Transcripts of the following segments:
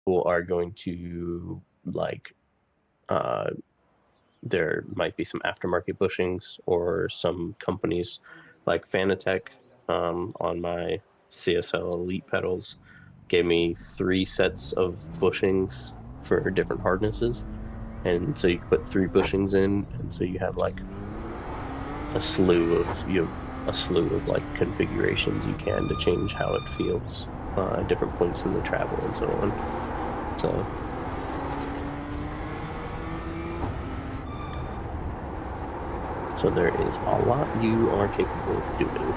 people are going to like there might be some aftermarket bushings, or some companies like Fanatec on my CSL Elite pedals gave me 3 sets of bushings for different hardnesses, and so you can put 3 bushings in, and so you have like a slew of like configurations you can to change how it feels at different points in the travel and so on. So there is a lot you are capable of doing.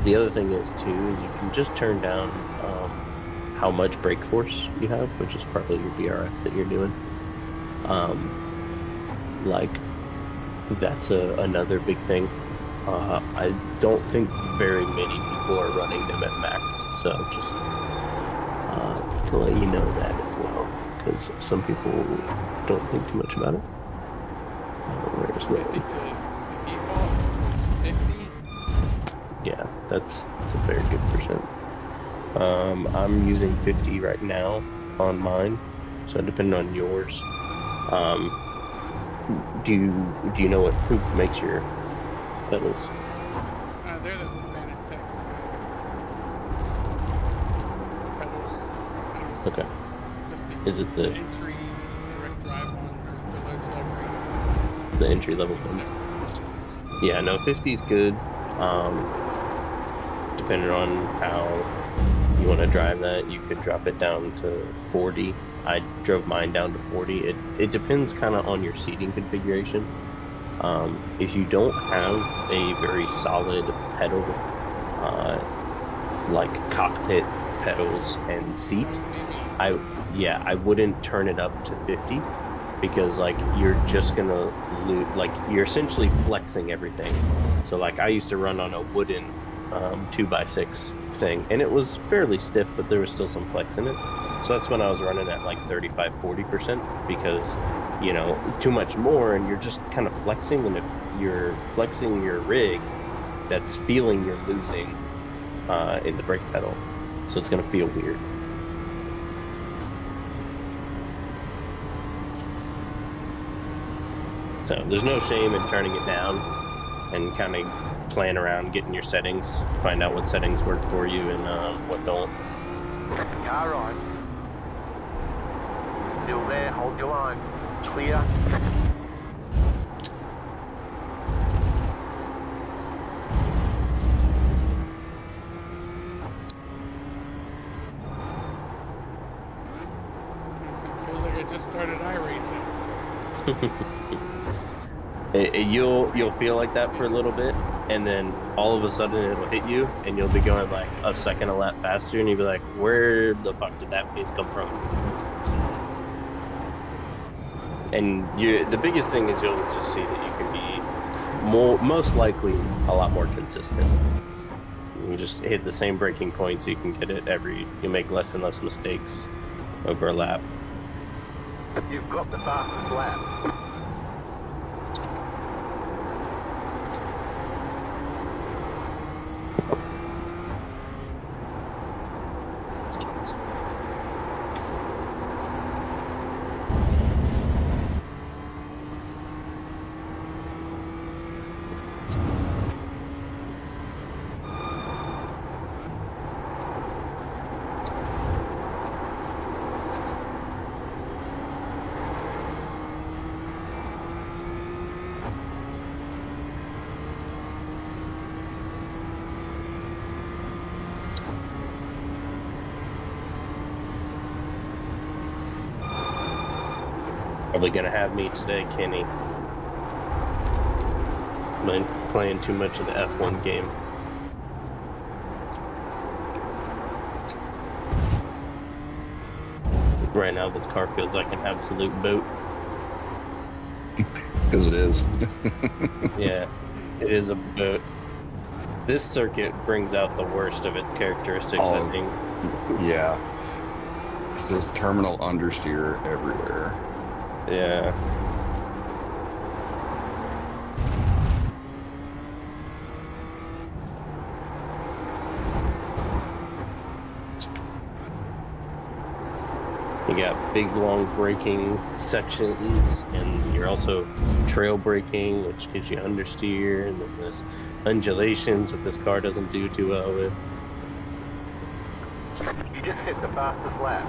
The other thing is too, is you can just turn down how much brake force you have, which is probably your BRF that you're doing. Like that's another big thing. I don't think very many people are running them at max, so just to let you know that as well, because some people don't think too much about it. Where's the default is 50? Yeah, that's a very good percent. I'm using 50 right now on mine, so depending on yours. Do you know who makes your pedals? They're the Fanatec pedals. Okay. Is it the entry direct drive one, or the low luxury? The entry level ones? Yeah, no, 50 is good. Depending on how you want to drive that, you could drop it down to 40. I drove mine down to 40. It depends kind of on your seating configuration. If you don't have a very solid pedal, like cockpit pedals and seat, I wouldn't turn it up to 50, because like you're just gonna lose, like you're essentially flexing everything. So like I used to run on a wooden 2x6 thing, and it was fairly stiff, but there was still some flex in it. So that's when I was running at like 35-40%, because you know, too much more and you're just kind of flexing, and if you're flexing your rig, that's feeling you're losing in the brake pedal, so it's gonna feel weird. So there's no shame in turning it down and kind of playing around, getting your settings, find out what settings work for you and what don't. Car on. Still there, hold your line. Clear. It feels like I just started iRacing. You'll feel like that for a little bit, and then all of a sudden it'll hit you, and you'll be going like a second a lap faster, and you'll be like, where the fuck did that pace come from? And the biggest thing is you'll just see that you can be most likely a lot more consistent. You just hit the same braking point, so you can get it you make less and less mistakes over a lap. You've got the fastest lap. Probably gonna have me today, Kenny. Been playing too much of the F1 game. Right now, this car feels like an absolute boat. Because it is. Yeah, it is a boat. This circuit brings out the worst of its characteristics, I think. Yeah. It says terminal understeer everywhere. Yeah. You got big, long braking sections, and you're also trail braking, which gives you understeer, and then there's undulations that this car doesn't do too well with. You just hit the fastest lap.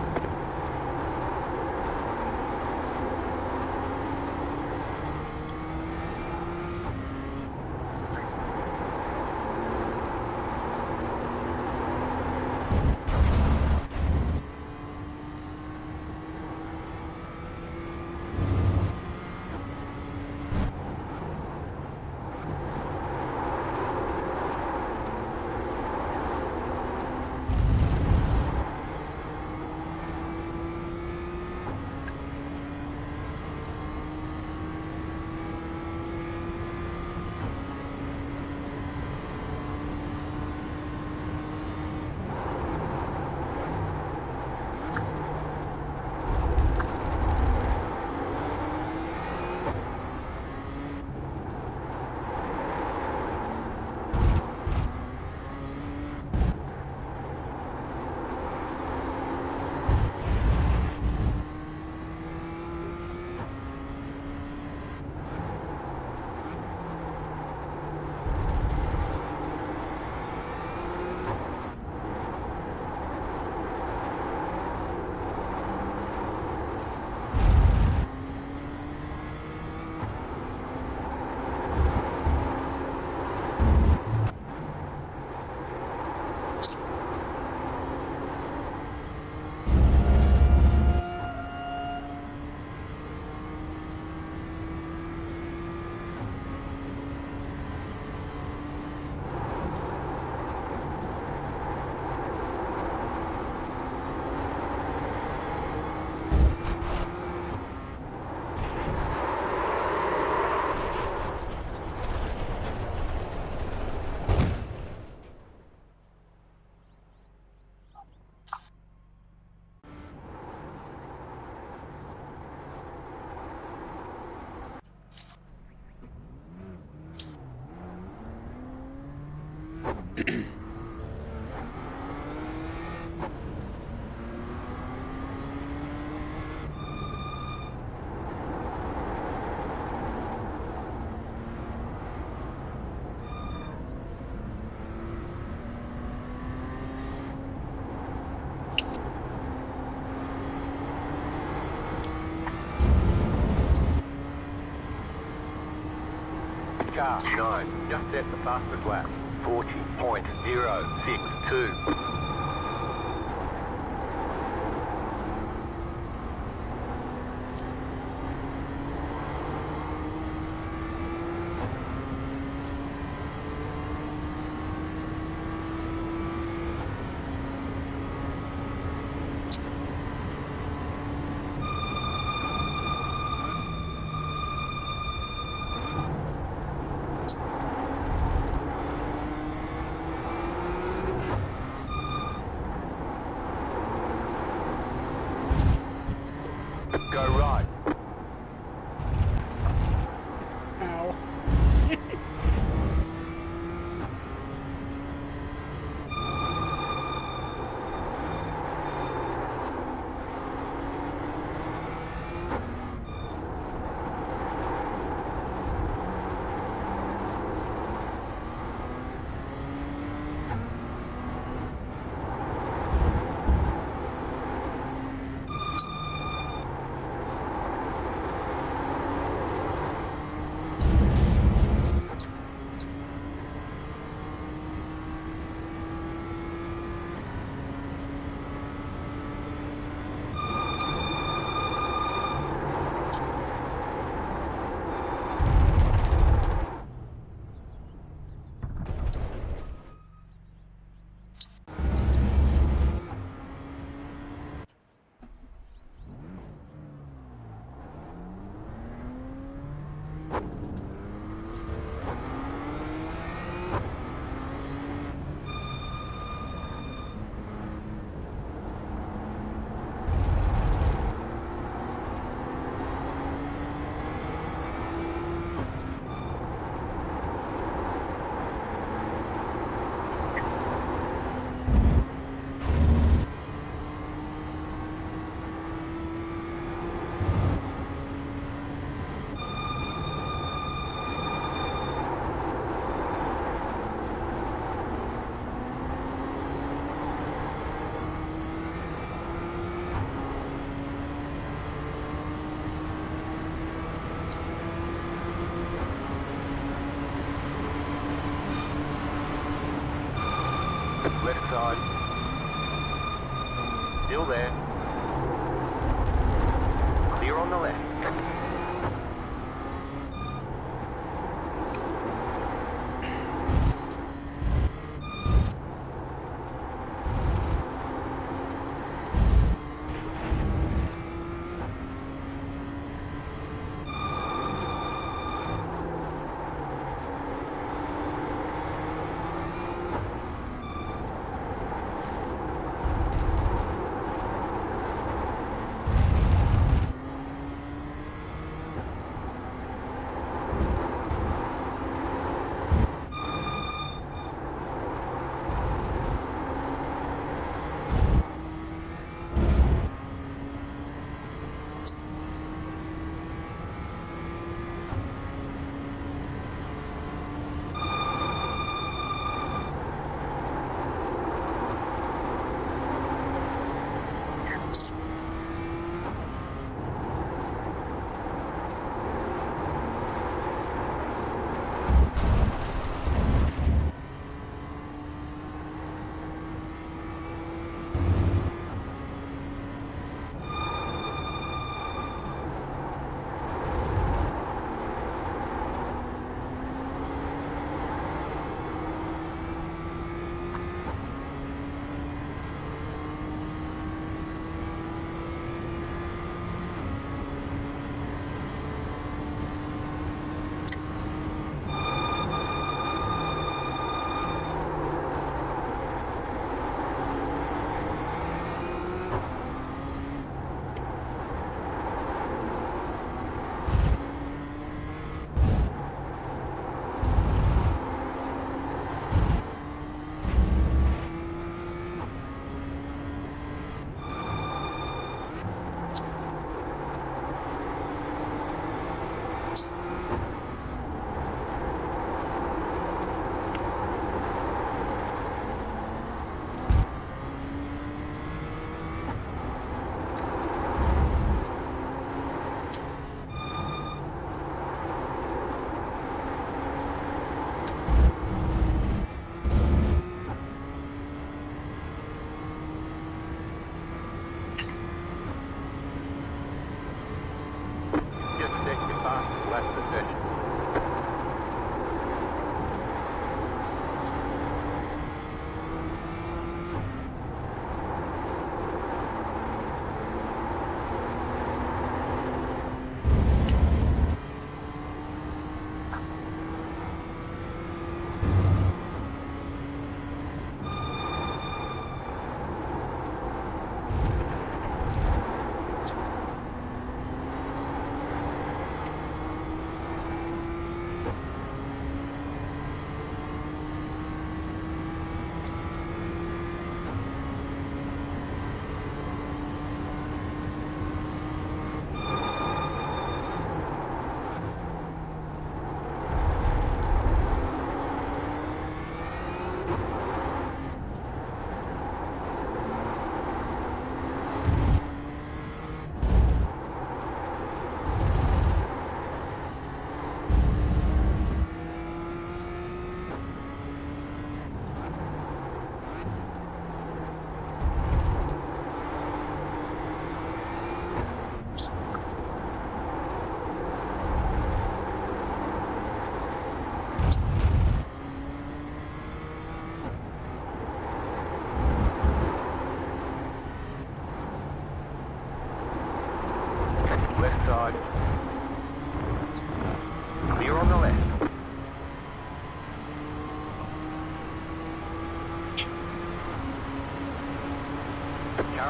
Car 9, just set the fastest lap. 40.062. Go right. Ow. side. Still there. Clear on the left.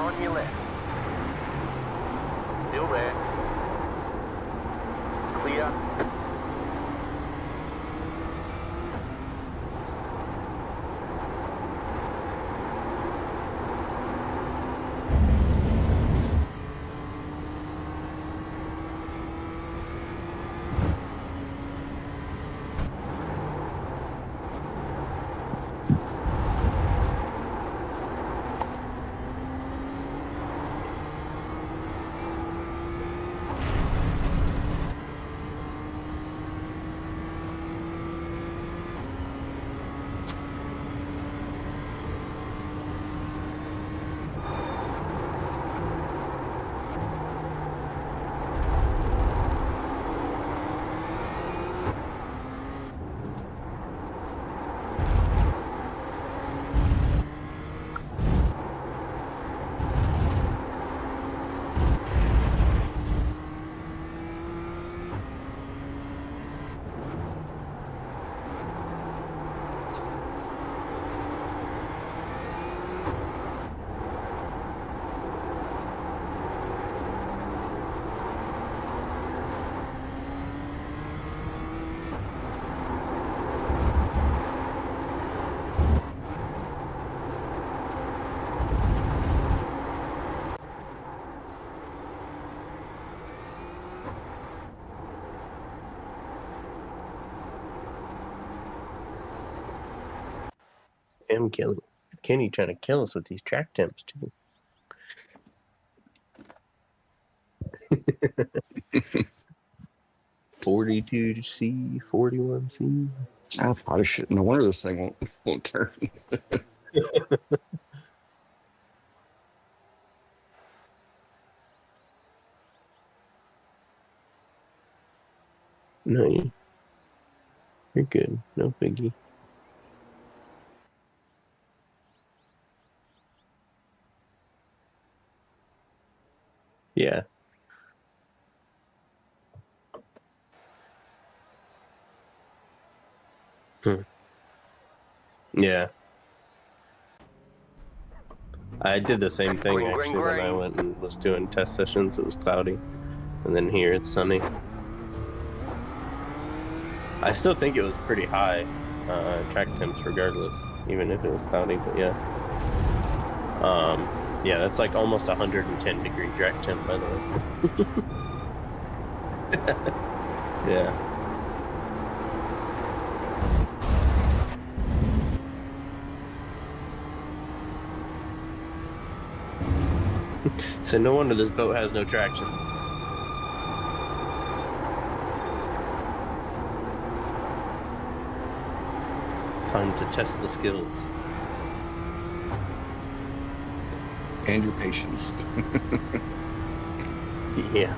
on your left. Still there. Clear. am killing Kenny trying to kill us with these track temps too. $42C, $41C. That's hot as shit. No wonder this thing won't turn. No, you're good. No biggie. Yeah. Yeah. I did the same thing Green, green, actually when I green. went and was doing test sessions. It was cloudy, and then here it's sunny. I still think it was pretty high track temps regardless, even if it was cloudy. But yeah, yeah, that's like almost 110-degree track temp, by the way. Yeah. So no wonder this boat has no traction. Time to test the skills. And your patience. Yeah.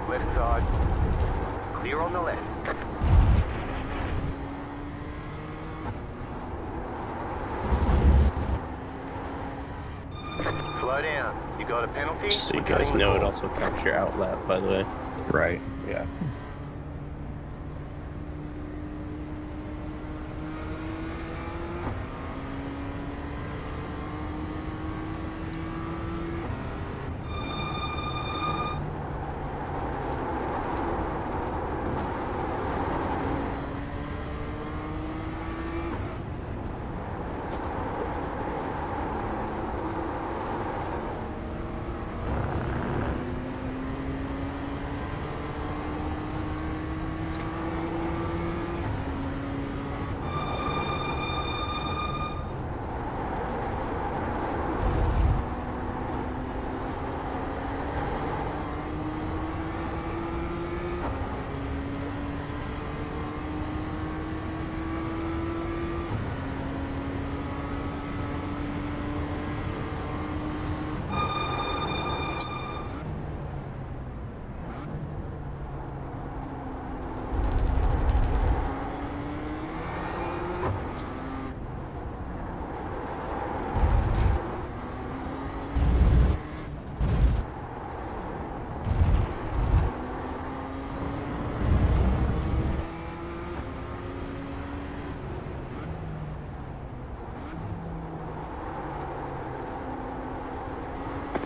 Left side. Clear on the left. Slow down. You got a penalty? So you We're guys cutting the know it ball. also counts your outlap, by the way. Right. Yeah.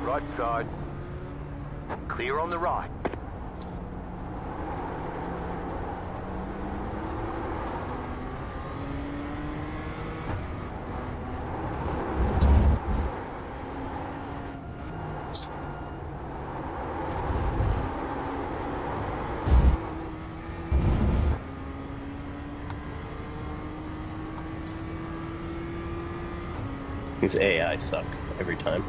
Right side. Clear on the right. These AI suck every time.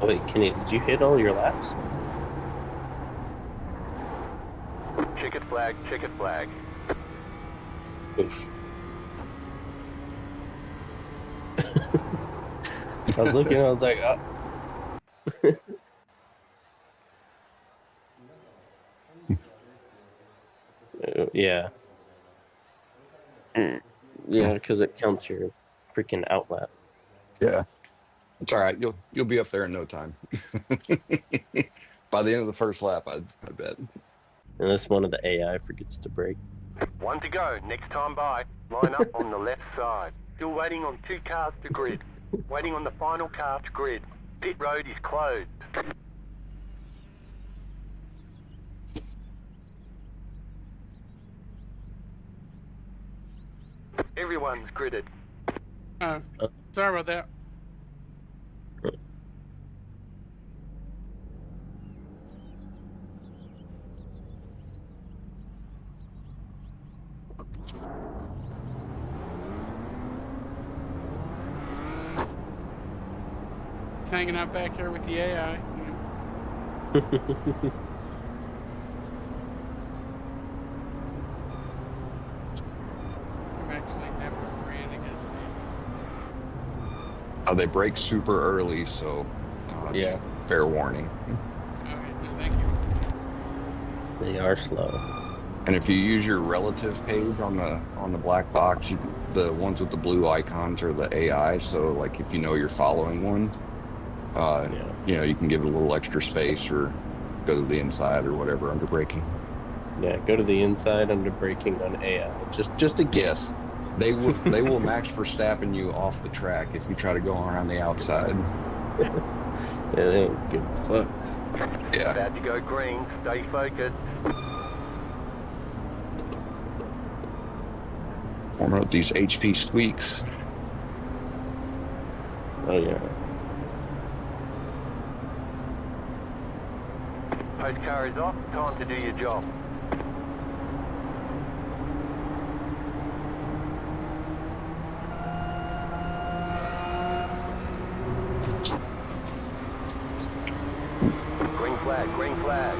Oh, wait, did you hit all your laps? Checkered flag, checkered flag. Oof. I was looking, I was like, yeah. Yeah, because it counts your freaking outlap. Yeah. It's all right. You'll be up there in no time. By the end of the first lap, I bet. Unless one of the AI forgets to brake. One to go, next time by. Line up on the left side. Still waiting on 2 cars to grid. Waiting on the final car to grid. Pit road is closed. Everyone's gridded. Sorry about that. Hanging out back here with the AI. I've actually never ran against them. They break super early, so Yeah. fair warning. Okay, no, thank you. They are slow. And if you use your relative page on the black box, the ones with the blue icons are the AI. So like if you know you're following one, you can give it a little extra space or go to the inside or whatever under braking. Yeah, go to the inside under braking on AI. Just a guess. Yes, they will Max Verstappen you off the track if you try to go around the outside. Yeah, they don't give a fuck. Yeah. About to go green. Stay focused. Warming up these HP squeaks. Oh yeah. Post car is off. Time to do your job. Green flag, green flag.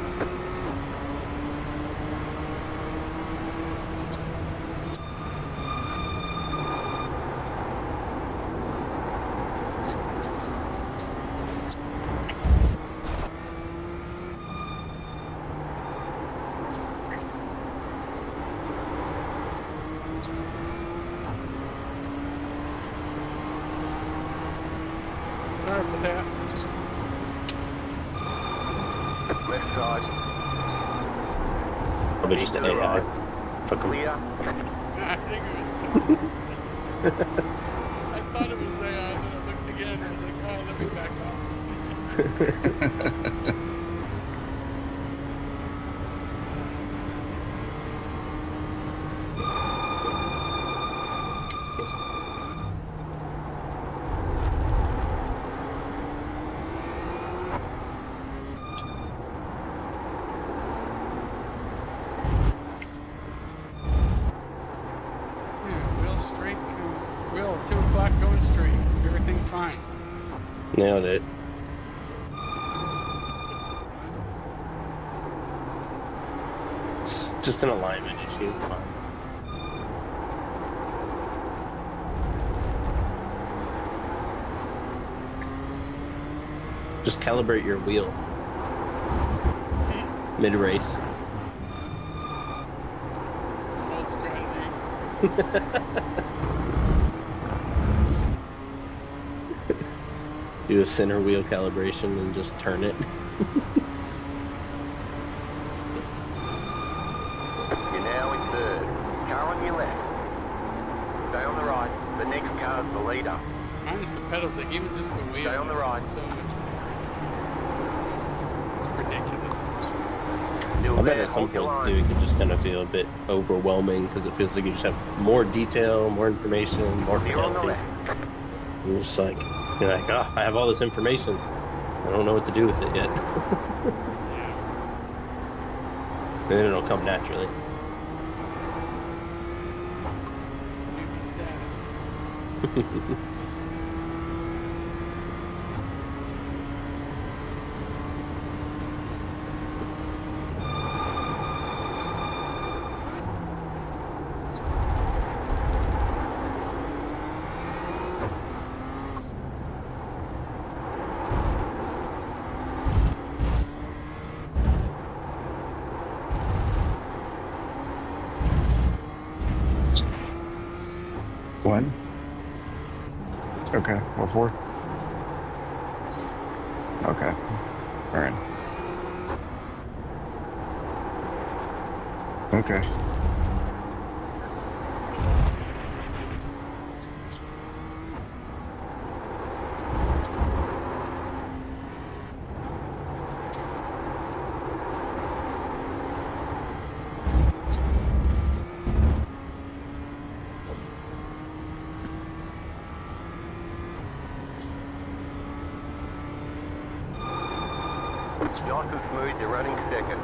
Sorry about that. Left side. Probably just Keep to the AI. right. Fuck 'em. Clear. I think it was. I thought it was AI, and then I looked again, and I was like, oh, let me back off. Yeah, wheel straight, wheel 2 o'clock going straight. Everything's fine. Nailed it. It's just an alignment issue. It's fine. Just calibrate your wheel mid-race. Old strategy. Do a center wheel calibration and just turn it. You're now in third. Car on your left. Stay on the right. The next car's the leader. Minus the pedals, like even just the wheel. Stay on the right. So much it's ridiculous. Still I bet there. at some Hold your points line. too, it can just kind of feel a bit overwhelming because it feels like you just have more detail, more information, more You're on the fidelity. left. You're just like, you're like, oh, I have all this information. I don't know what to do with it yet. And then it'll come naturally. Newbie status. When? Okay, what for? Okay. All right. Okay. Nice and smooth. You're running second.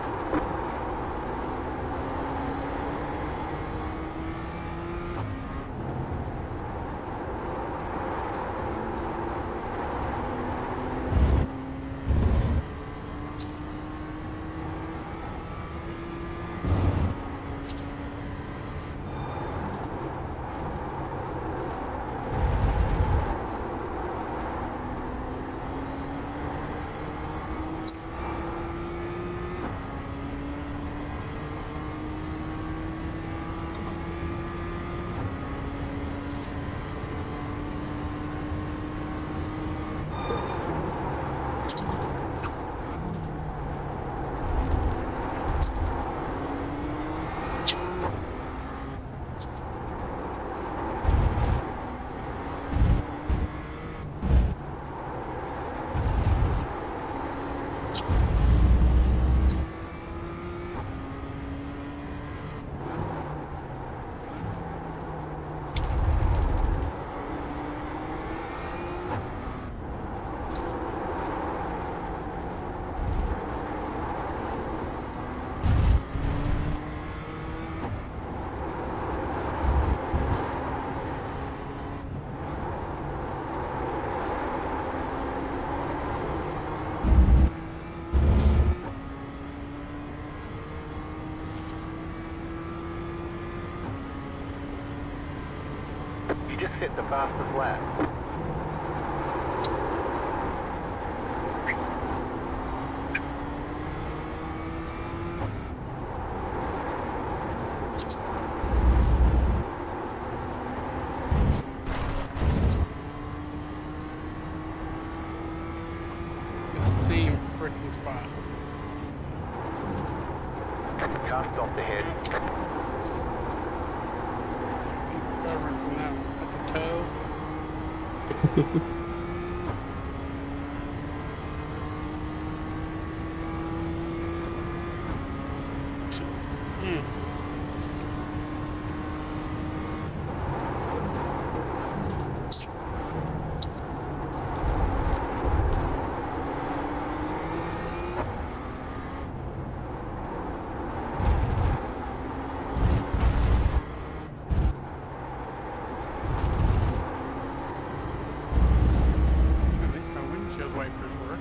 You just hit the fastest lap. spot. Just off the head. Recovering from that one. That's a toe. At least my windshield wipers work.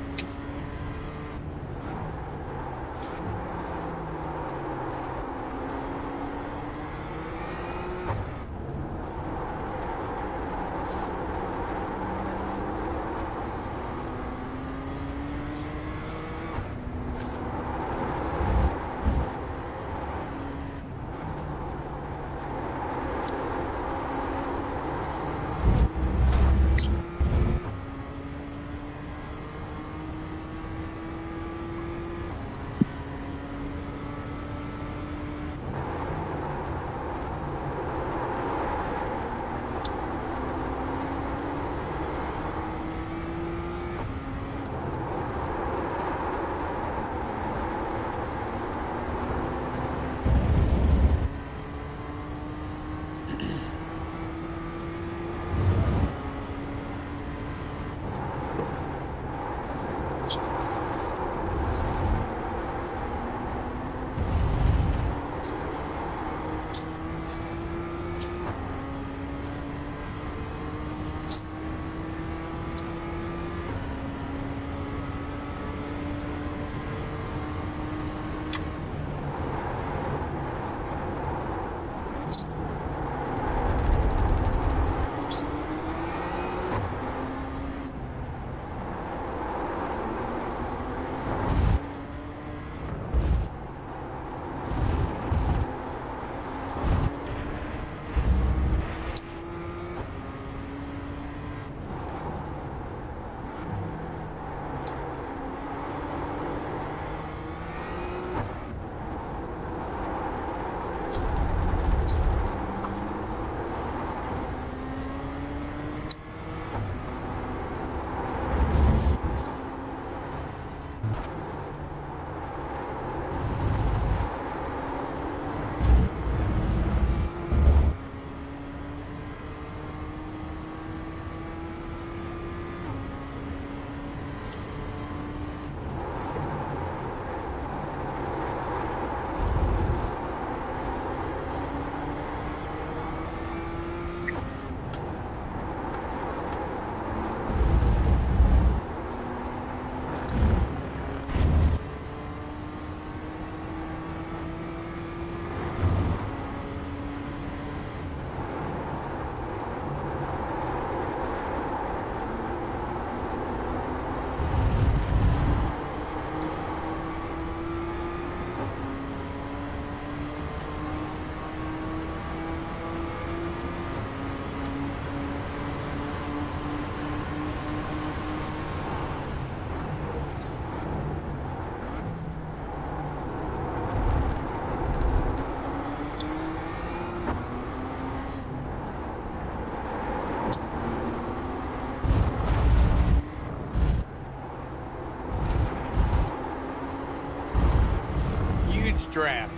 Draft.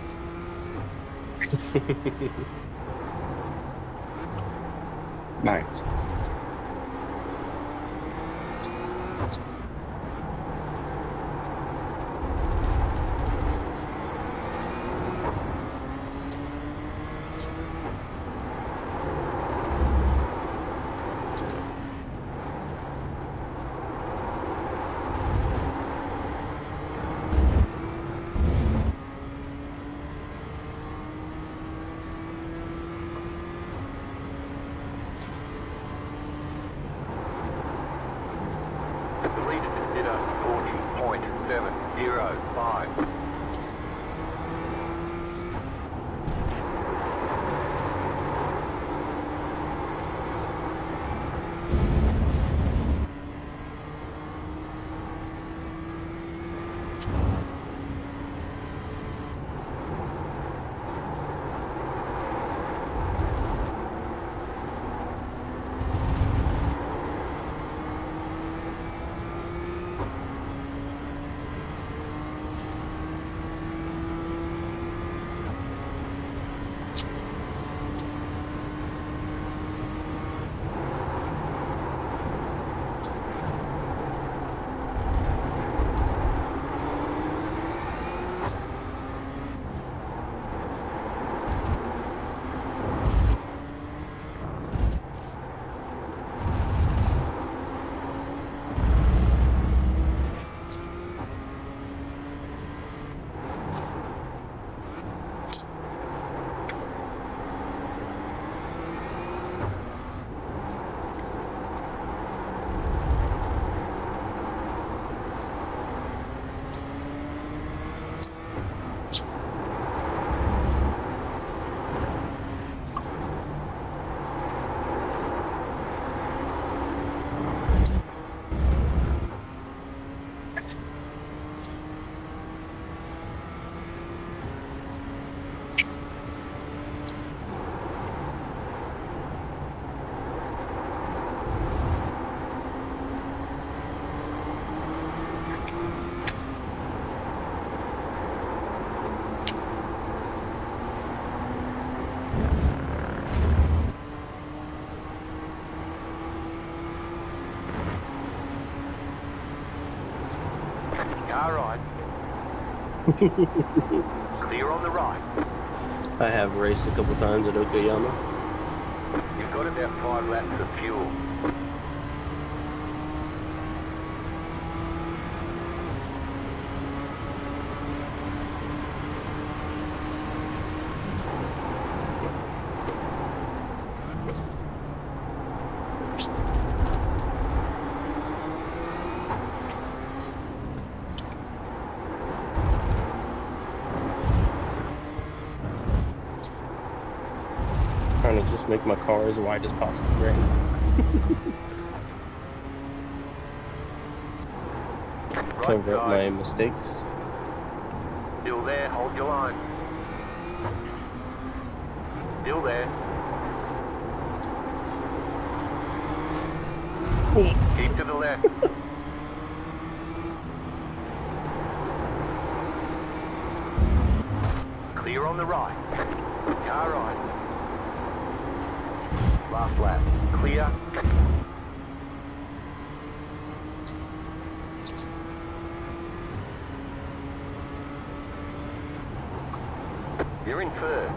Nice. The lead is consider 40.705. Car right. Clear on the right. I have raced a couple times at Okayama. You've got about 5 laps of fuel. Trying to just make my car as wide as possible, right? Cover up my mistakes. Still there, hold your line. Still there. Keep to the left. Clear on the right. Car right. Last lap. Clear. You're in first.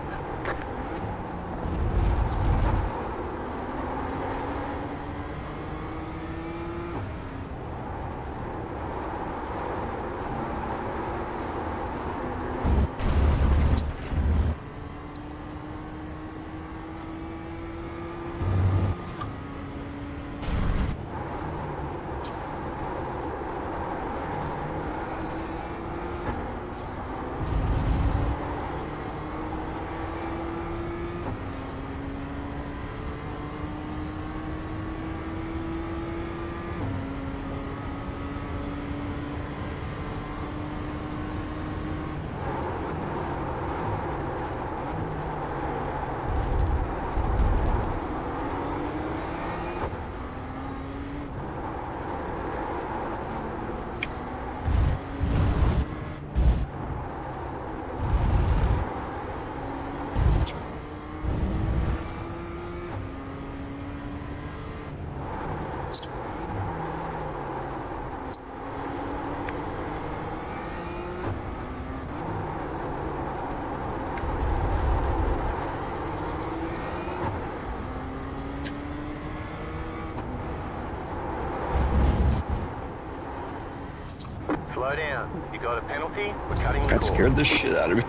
Slow down. You got a penalty? We're cutting the That course. scared the shit out of me.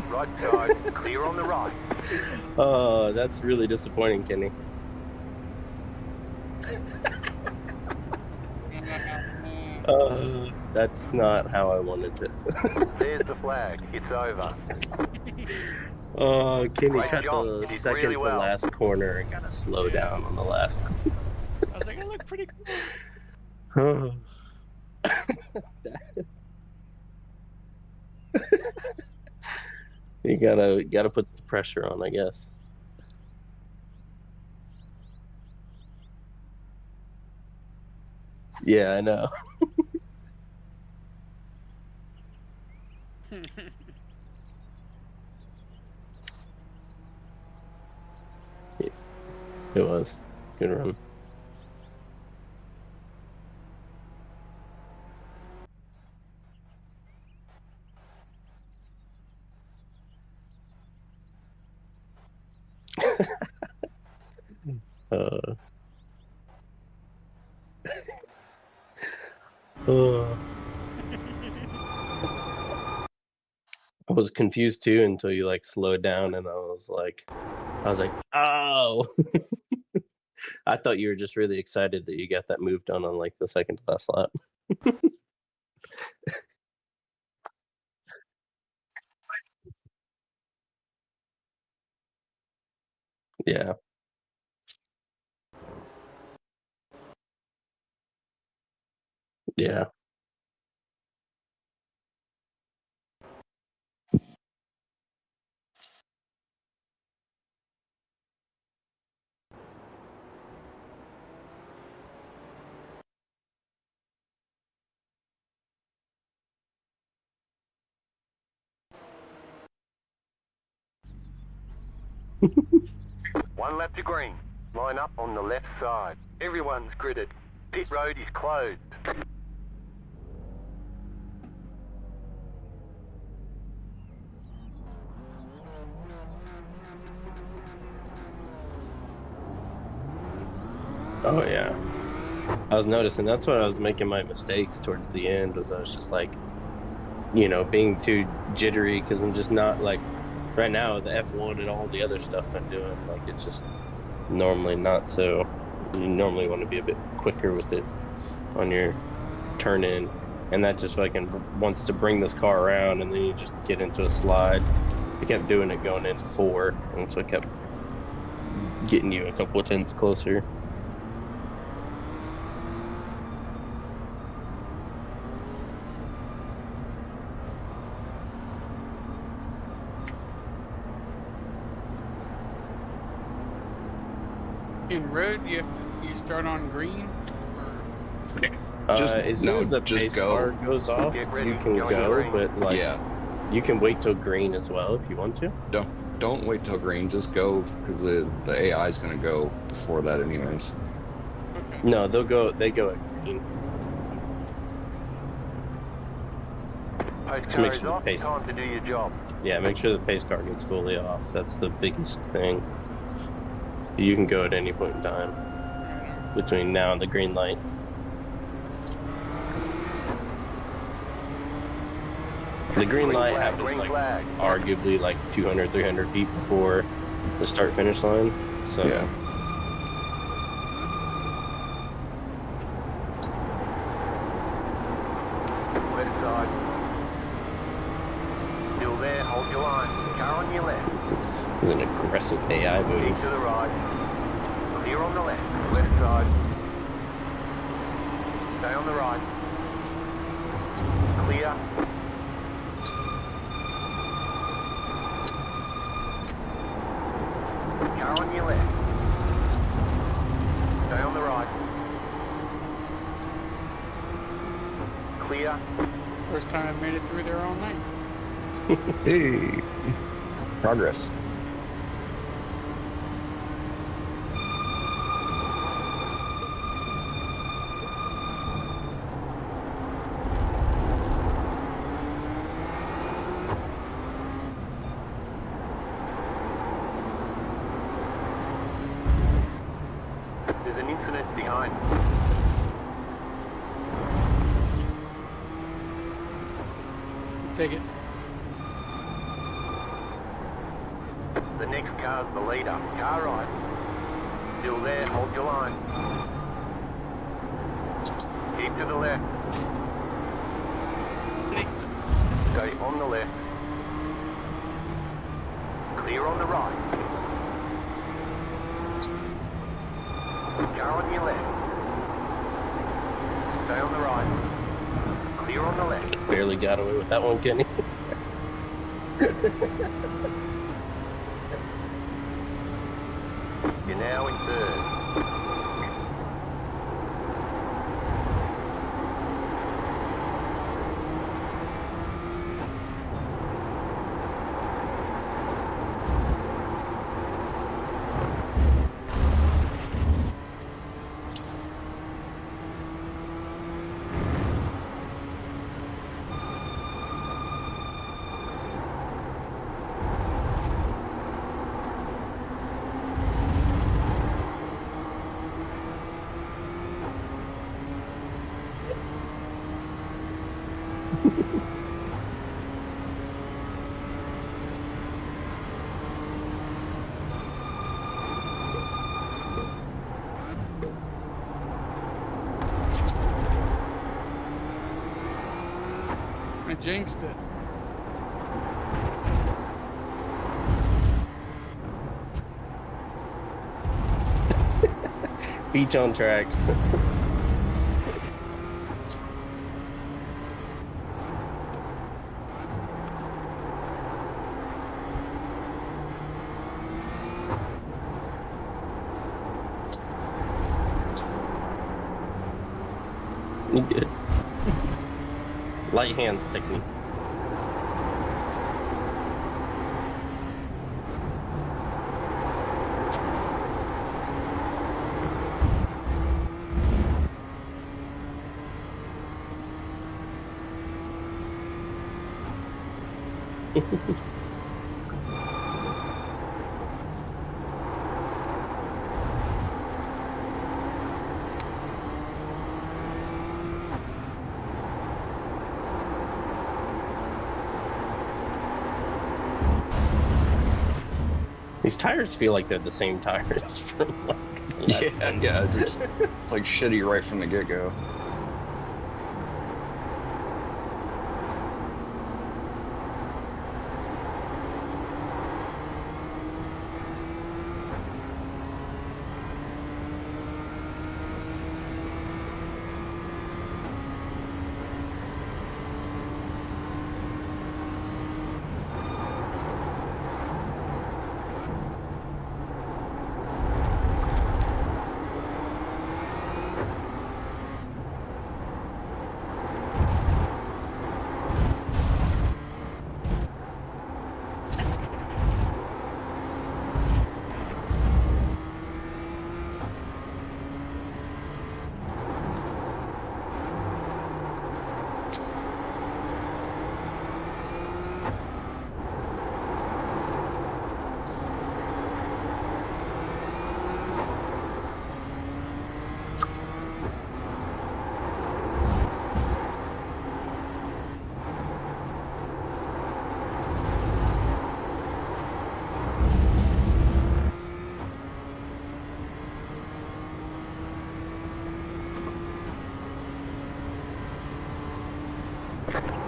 Right side. Clear on the right. Oh, that's really disappointing, Kenny. That's not how I wanted it. There's the flag. It's over. Oh, Kenny Great cut job. the You did second really to well. last corner and got to slow down on the last. I was like, I look pretty cool. You gotta put the pressure on, I guess. Yeah, I know. It was good run. Uh, uh, I was confused too until you like slowed down, and I was like, oh. I thought you were just really excited that you got that move done on like the second to last lap. Yeah. Yeah. One lap to green. Line up on the left side. Everyone's gridded. Pit road is closed. Oh yeah. I was noticing that's what I was making my mistakes towards the end was I was just like, being too jittery because I'm just not like right now the F1 and all the other stuff I'm doing like it's just normally not so. You normally want to be a bit quicker with it on your turn in, and that just fucking wants to bring this car around and then you just get into a slide. I kept doing it going into 4, and so I kept getting you a couple of tenths closer. In road, you start on green. As soon as the just pace go. car goes off, Get ready, you can go go, green. but like Yeah. you can wait till green as well if you want to. Don't wait till green. Just go because the AI is going to go before that anyways. Okay. No, they go at green. Post To car make is sure the off. pace- Time to do your job. Yeah, make sure the pace car gets fully off. That's the biggest thing. You can go at any point in time Right between now and the green light. The green light flag, happens green like flag. arguably like 200, 300 feet before the start finish line. So Yeah. Left side. Still there, hold your line. Car on your left. it's an aggressive AI Keep move. to the right. Clear on the left. Left side. Stay on the right. Clear. Car on your left. Stay on the right. Clear. on. First time I made it through there all night. Hey. Progress. There's an incident behind. Take it. The next car's the leader. Car right. Still there, hold your line. Keep to the left. Stay on the left. Clear on the right. Car on your left. Stay on the right. Clear on the left. Barely got away with that one, Kenny. You're now in third. I jinxed it. Beach on track. You good. Light hands technique. These tires feel like they're the same tires from like the last one. Yeah, it's like shitty right from the get-go.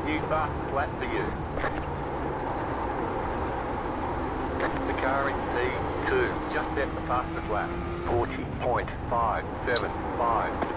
New fast flat for you. The car in C2 just set the fastest lap. 40.575.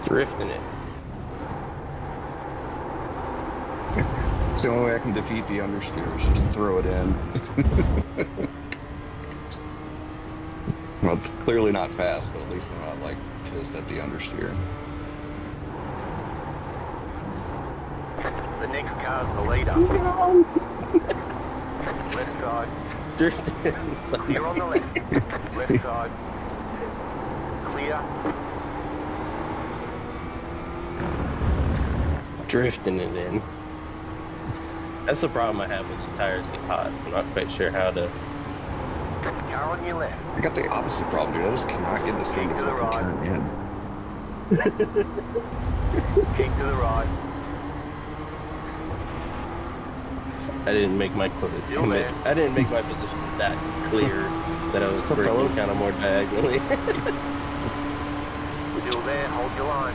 Drifting it. It's the only way I can defeat the understeer is just throw it in. Well, it's clearly not fast, but at least I'm not like pissed at the understeer. The next car's the leader. Left side. Drifting. Clear on the left. Left side. Clear. Drifting it in. That's the problem I have when these tires get hot. I'm not quite sure how to. Car on your left. I got the opposite problem, dude. I just cannot get this thing to Keep to the fucking right. turn in. Keep to the right. I didn't make my Still commit. there. I didn't make my position that clear that I was What's up, braking fellas? kind of more diagonally. Still there. Hold your line.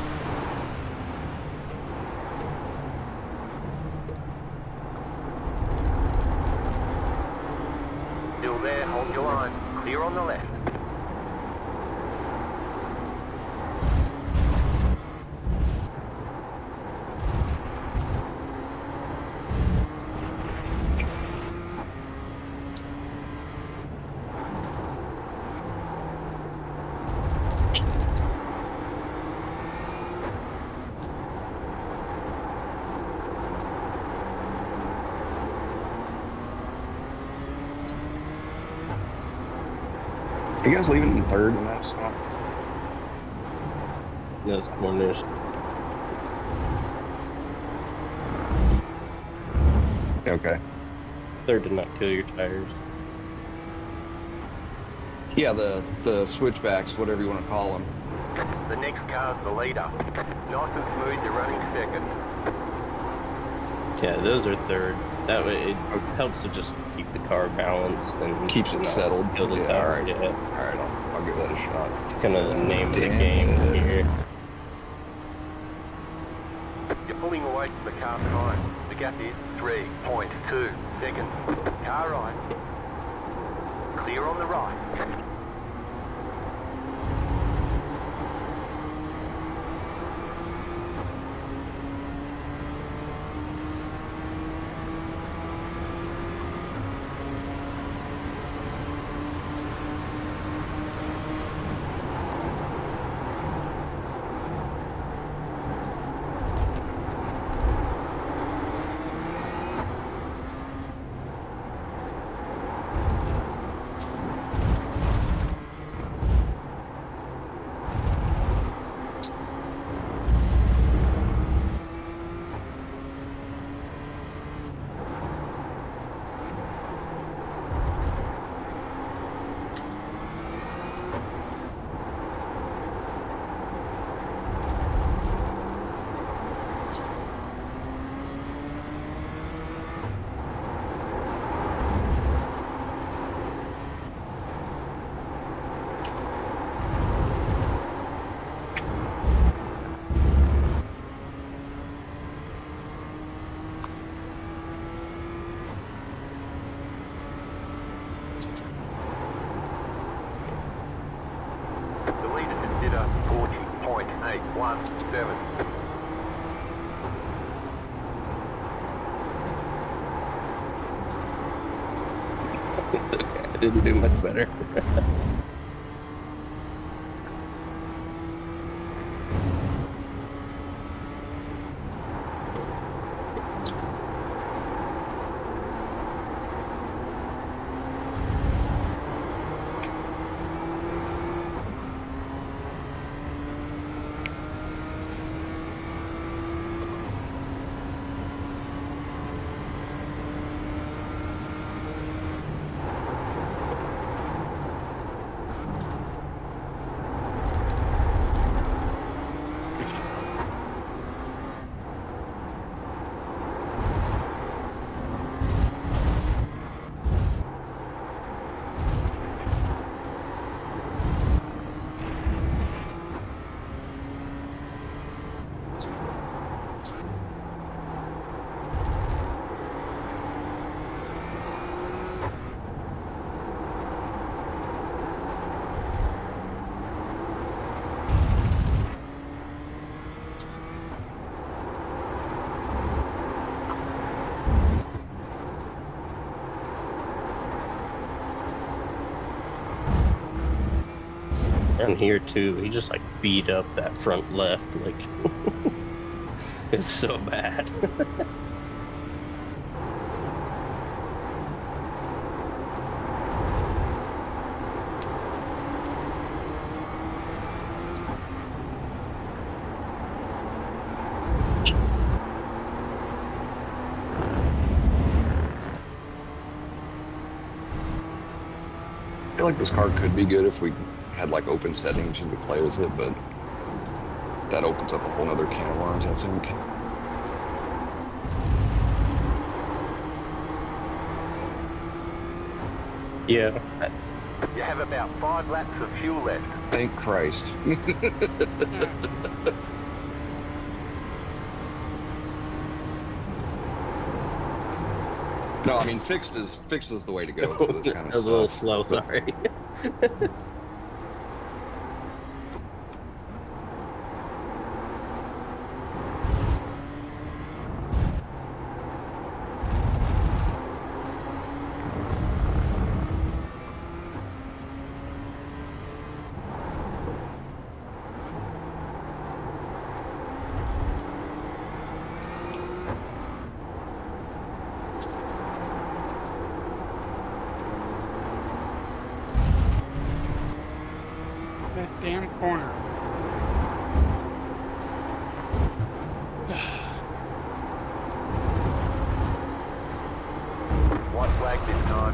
Still there. Hold your line. Clear on the left. Are you guys leaving in third in that spot? Those corners. Okay. Third to not kill your tires. Yeah, the switchbacks, whatever you want to call them. The next car's the leader. Nice and smooth, you're running second. Yeah, those are third. That way it helps to just keep the car balanced and Keeps it not settled. kill the Yeah, tire. all right. Yeah, All right, I'll give that a shot. it's kind of the name of the Damn. game here. You're pulling away from the car behind. The gap is 3.2 seconds. Car right. Clear on the right. The leader just did a 40.817. I didn't do much better. And here too, he just like beat up that front left, like it's so bad. I feel like this car could be good if we had like open settings and could play with it, but that opens up a whole other can of worms, I think. Yeah. You have about 5 laps of fuel left. Thank Christ. No, I mean fixed is the way to go for this kind of I was a little stuff. slow, sorry. That damn corner. White flag this time.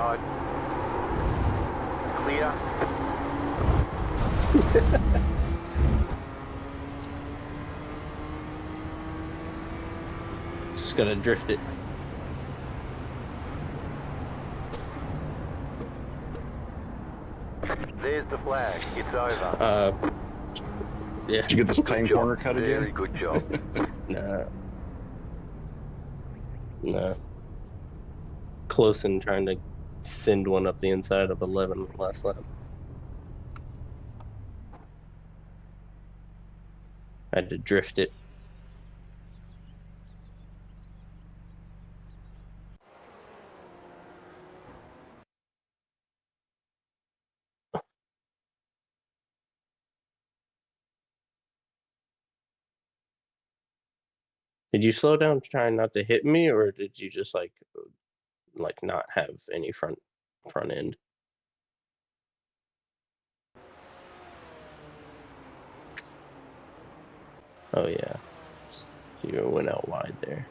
side. Clear. Just gotta drift it. There's the flag. It's over. Yeah. Did you get this claim Good job. corner cut Very again? good job. No. Close and trying to send one up the inside of 11 last lap. I had to drift it. Did you slow down trying not to hit me, or did you just like not have any front end? Oh yeah, you went out wide there.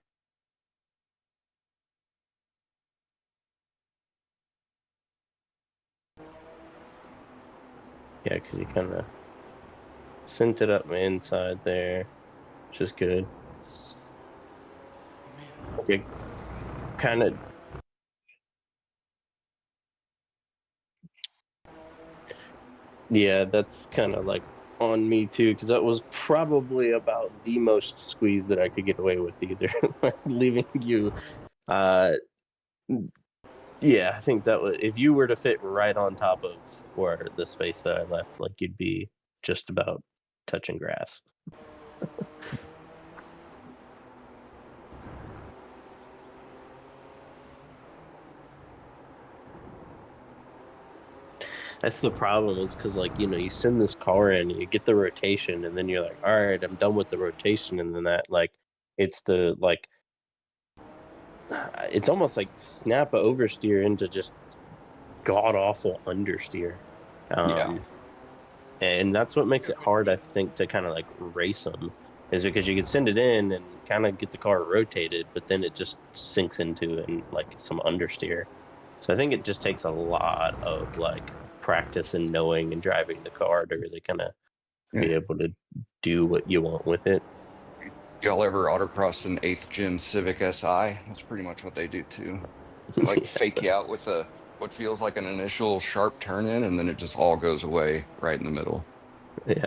Yeah, because you kind of sent it up my inside there, which is good. Okay, kind of. Yeah, that's kind of like on me too, because that was probably about the most squeeze that I could get away with, either leaving you. Yeah, I think that would, if you were to fit right on top of where the space that I left, like you'd be just about touching grass. That's the problem, is because you send this car in, you get the rotation, and then you're like, all right, I'm done with the rotation, and then that it's the it's almost like snap a oversteer into just god awful understeer. Yeah. And that's what makes it hard, I think, to kind of race them, is because you can send it in and kind of get the car rotated, but then it just sinks into some understeer. So I think it just takes a lot of practice and knowing and driving the car to really kind of be able to do what you want with it. Y'all ever autocross an 8th gen Civic Si? That's pretty much what they do too. Like fake you out with what feels like an initial sharp turn in, and then it just all goes away right in the middle. Yeah,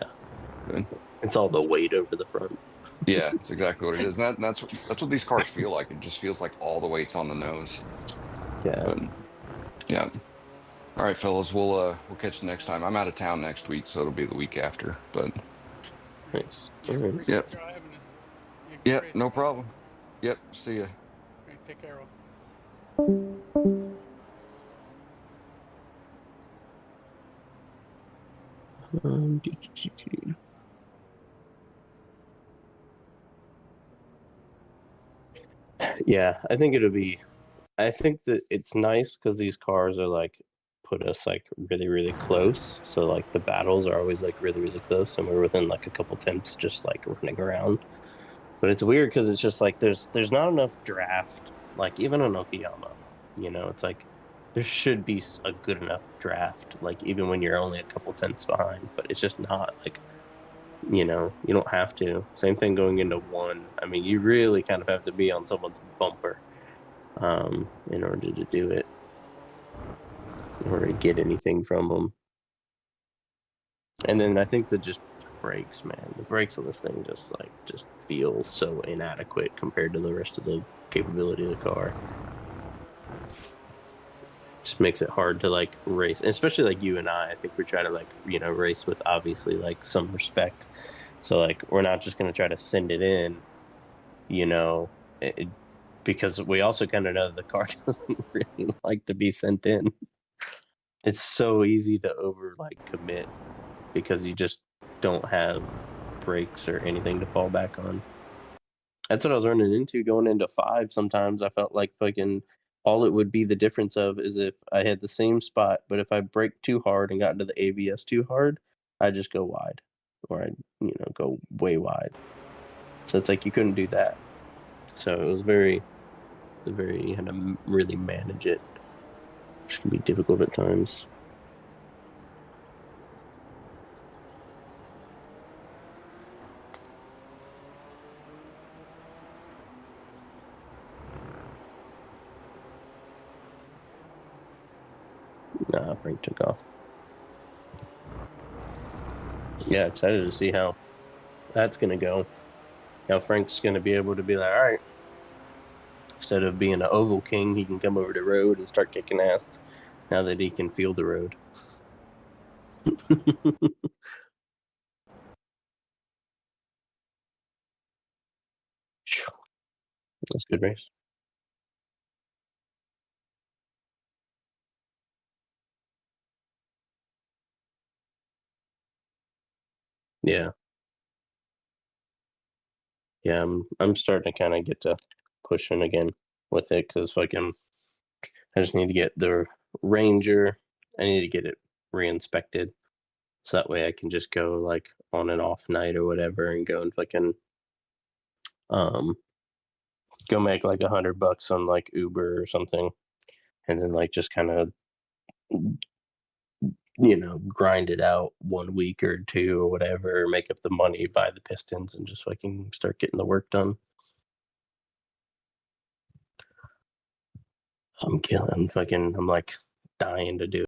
Good. it's all the weight over the front. Yeah, that's exactly what it is. And that's what these cars feel like. It just feels like all the weight's on the nose. Yeah. But yeah. All right, fellas, we'll catch you next time. I'm out of town next week, so it'll be the week after. But Nice. All right. Appreciate you having us. yeah, no problem. Yep, see ya. Right, take care. Yeah, I think that it's nice because these cars are put us really, really close. So the battles are always really, really close, and we're within a couple tenths just running around. But it's weird because it's just there's not enough draft. Even on Okayama, it's there should be a good enough draft. Even when you're only a couple tenths behind, but it's just not you don't have to. Same thing going into one. I mean, you really kind of have to be on someone's bumper in order to do it, in order to get anything from them. And then I think that just brakes, man. The brakes on this thing just feel so inadequate compared to the rest of the capability of the car. Just makes it hard to race, and especially you and I think we try to race with obviously some respect. So we're not just gonna try to send it in, you know, because we also kind of know the car doesn't really like to be sent in. It's so easy to over commit because you just don't have brakes or anything to fall back on. That's what I was running into going into 5. Sometimes I felt like all it would be the difference of is if I had the same spot, but if I brake too hard and got into the ABS too hard, I just go wide, or I go way wide. So it's you couldn't do that. So it was very, you had to really manage it. which can be difficult at times. Nah, Frank took off. Yeah, excited to see how that's going to go. Now Frank's going to be able to be like, all right, instead of being an oval king, he can come over the road and start kicking ass now that he can feel the road. That's a good race. Yeah. Yeah, I'm starting to kind of get to pushing again with it because I just need to get the Ranger. I need to get it re-inspected so that way I can just go like on an off night or whatever and go and fucking go make like $100 on like Uber or something, and then like just kind of grind it out 1 week or two or whatever, make up the money, buy the pistons, and just fucking start getting the work done. I'm like dying to do